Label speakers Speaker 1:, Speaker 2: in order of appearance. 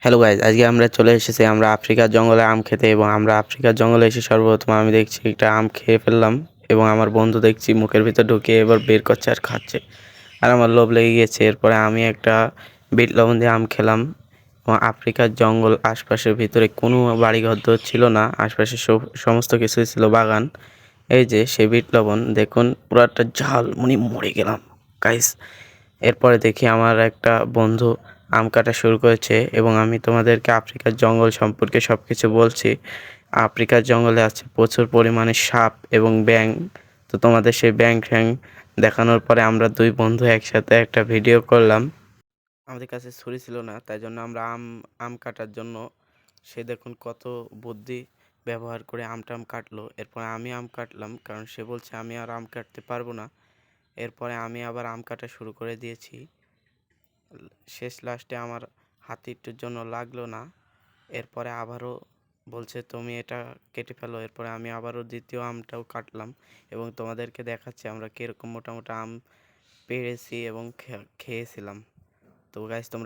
Speaker 1: Hello guys, আজকে আমরা চলে এসেছি আমরা আফ্রিকার জঙ্গলে আম খেতে। এবং আমরা আফ্রিকার জঙ্গলে এসে সর্বপ্রথম আমি দেখছি একটা আম খেয়ে ফেললাম। এবং আমার বন্ধু দেখছি মুখের ভিতর ঢুকিয়ে এবার বের করছে আর খাচ্ছে। আর আমার লোভ লেগে গেছে। এরপরে আমি একটা বিট লবণ দিয়ে আম খেলাম। এবং আফ্রিকার জঙ্গল, আশপাশের ভিতরে কোনো বাড়িঘর দর ছিল না, আশপাশে সমস্ত কিছুই ছিল বাগান। এই যে সেই বিট লবণ দেখুন, পুরো একটা ঝাল, মরে গেলাম গাইস। এরপরে দেখি আমার একটা বন্ধু আম কাটা শুরু করেছে এবং আমি তোমাদেরকে আফ্রিকার জঙ্গল সম্পর্কে সব কিছু বলছি। আফ্রিকার জঙ্গলে আছে প্রচুর পরিমাণে সাপ এবং ব্যাঙ। তো তোমাদের সেই ব্যাঙ ফ্যাং দেখানোর পরে আমরা দুই বন্ধু একসাথে একটা ভিডিও করলাম। আমাদের কাছে ছুরি ছিল না, তাই জন্য আমরা আম আম কাটার জন্য সে দেখুন কত বুদ্ধি ব্যবহার করে আমটাম কাটলো। এরপর আমি আম কাটলাম, কারণ সে বলছে আমি আর আম কাটতে পারবো না। এরপরে আমি আবার আম কাটা শুরু করে দিয়েছি। শেষ লাস্টে আমার হাতে একটুর জন্য লাগলো না। এরপরে আবারও বলছে তুমি এটা কেটে ফেলো। এরপরে আমি আবারও দ্বিতীয় আমটাও কাটলাম এবং তোমাদেরকে দেখাচ্ছি আমরা কীরকম মোটামুটি আম পেড়েছি এবং খেয়েছিলাম। তো গাইস তোমরা